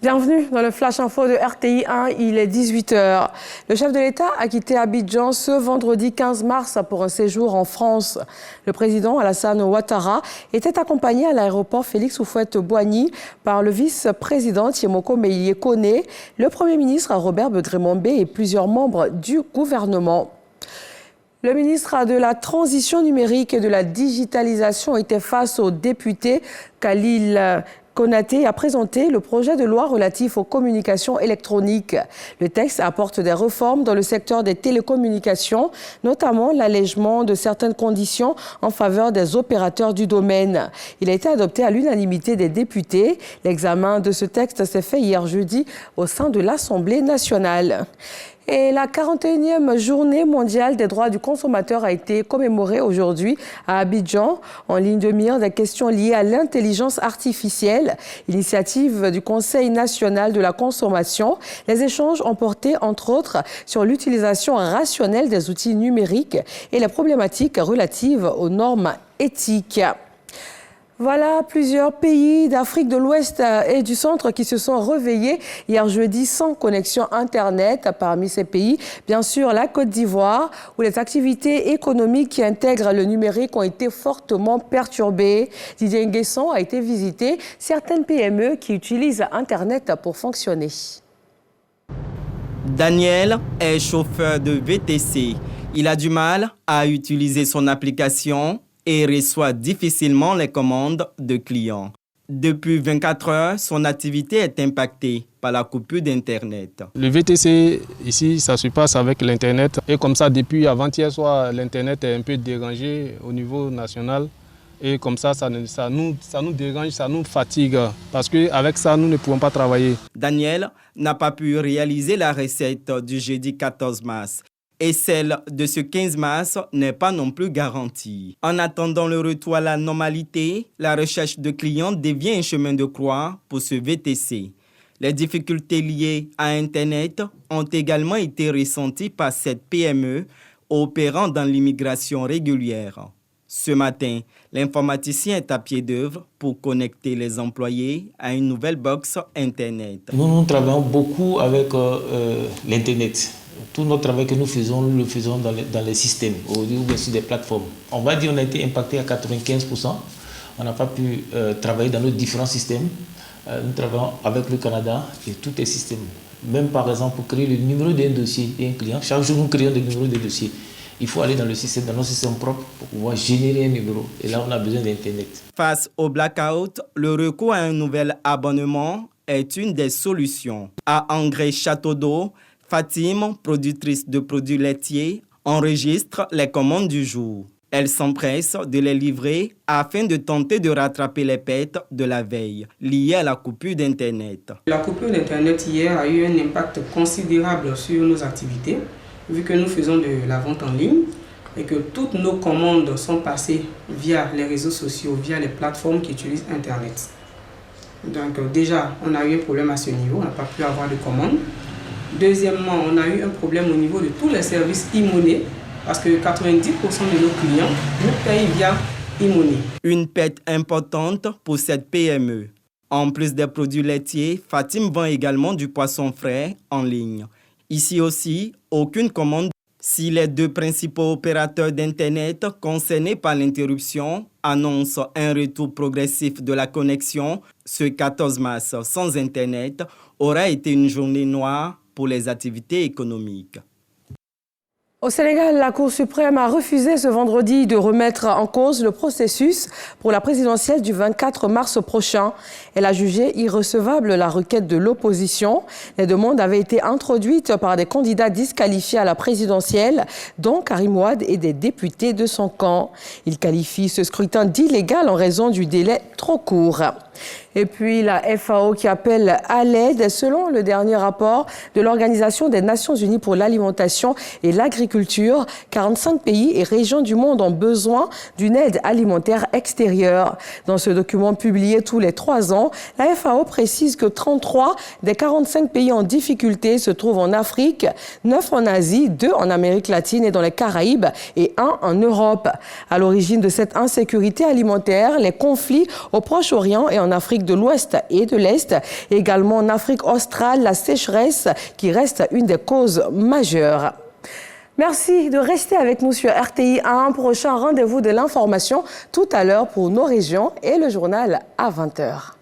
Bienvenue dans le Flash Info de RTI 1, il est 18h. Le chef de l'État a quitté Abidjan ce vendredi 15 mars pour un séjour en France. Le président Alassane Ouattara était accompagné à l'aéroport Félix Houphouët-Boigny par le vice-président Thiemoko Meïye Koné, le premier ministre Robert Begré-Mombe et plusieurs membres du gouvernement. Le ministre de la Transition numérique et de la digitalisation était face aux députés. Khalil Konaté a présenté le projet de loi relatif aux communications électroniques. Le texte apporte des réformes dans le secteur des télécommunications, notamment l'allègement de certaines conditions en faveur des opérateurs du domaine. Il a été adopté à l'unanimité des députés. L'examen de ce texte s'est fait hier jeudi au sein de l'Assemblée nationale. Et la 41e journée mondiale des droits du consommateur a été commémorée aujourd'hui à Abidjan, en ligne de mire des questions liées à l'intelligence artificielle, initiative du Conseil national de la consommation. Les échanges ont porté, entre autres, sur l'utilisation rationnelle des outils numériques et les problématiques relatives aux normes éthiques. Voilà plusieurs pays d'Afrique de l'Ouest et du Centre qui se sont réveillés hier jeudi sans connexion Internet. Parmi ces pays, bien sûr, la Côte d'Ivoire, où les activités économiques qui intègrent le numérique ont été fortement perturbées. Didier Nguesson a été visiter certaines PME qui utilisent Internet pour fonctionner. Daniel est chauffeur de VTC. Il a du mal à utiliser son application et reçoit difficilement les commandes de clients. Depuis 24 heures, son activité est impactée par la coupure d'Internet. Le VTC, ici, ça se passe avec l'Internet. Et comme ça, depuis avant-hier soir, l'Internet est un peu dérangé au niveau national. Et comme ça nous dérange, ça nous fatigue. Parce qu'avec ça, nous ne pouvons pas travailler. Daniel n'a pas pu réaliser la recette du jeudi 14 mars. Et celle de ce 15 mars n'est pas non plus garantie. En attendant le retour à la normalité, la recherche de clients devient un chemin de croix pour ce VTC. Les difficultés liées à Internet ont également été ressenties par cette PME opérant dans l'immigration régulière. Ce matin, l'informaticien est à pied d'œuvre pour connecter les employés à une nouvelle box Internet. Nous travaillons beaucoup avec l'Internet. Tout notre travail que nous le faisons dans les systèmes ou bien sur des plateformes. On va dire qu'on a été impacté à 95%. On n'a pas pu travailler dans nos différents systèmes. Nous travaillons avec le Canada et tous les systèmes. Même par exemple pour créer le numéro d'un dossier et un client, chaque jour nous créons des numéros de dossiers. Il faut aller dans le système, dans nos systèmes propres pour pouvoir générer un numéro. Et là, on a besoin d'Internet. Face au blackout, le recours à un nouvel abonnement est une des solutions. À Angré Château d'Eau, Fatime, productrice de produits laitiers, enregistre les commandes du jour. Elle s'empresse de les livrer afin de tenter de rattraper les pertes de la veille liées à la coupure d'Internet. La coupure d'Internet hier a eu un impact considérable sur nos activités, vu que nous faisons de la vente en ligne et que toutes nos commandes sont passées via les réseaux sociaux, via les plateformes qui utilisent Internet. Donc déjà, on a eu un problème à ce niveau, on n'a pas pu avoir de commandes. Deuxièmement, on a eu un problème au niveau de tous les services e-money parce que 90% de nos clients nous payent via e-money. Une perte importante pour cette PME. En plus des produits laitiers, Fatime vend également du poisson frais en ligne. Ici aussi, aucune commande. Si les deux principaux opérateurs d'Internet concernés par l'interruption annoncent un retour progressif de la connexion, ce 14 mars sans Internet aura été une journée noire pour les activités économiques. Au Sénégal, la Cour suprême a refusé ce vendredi de remettre en cause le processus pour la présidentielle du 24 mars prochain. Elle a jugé irrecevable la requête de l'opposition. Les demandes avaient été introduites par des candidats disqualifiés à la présidentielle, dont Karim Wade et des députés de son camp. Il qualifie ce scrutin d'illégal en raison du délai trop court. Et puis la FAO qui appelle à l'aide. Selon le dernier rapport de l'Organisation des Nations Unies pour l'alimentation et l'agriculture, 45 pays et régions du monde ont besoin d'une aide alimentaire extérieure. Dans ce document publié tous les 3 ans, la FAO précise que 33 des 45 pays en difficulté se trouvent en Afrique, 9 en Asie, 2 en Amérique latine et dans les Caraïbes et 1 en Europe. À l'origine de cette insécurité alimentaire, les conflits au Proche-Orient et en Afrique Afrique de l'Ouest et de l'Est. Également en Afrique australe, la sécheresse qui reste une des causes majeures. Merci de rester avec nous sur RTI. À un prochain rendez-vous de l'information tout à l'heure pour nos régions et le journal à 20h.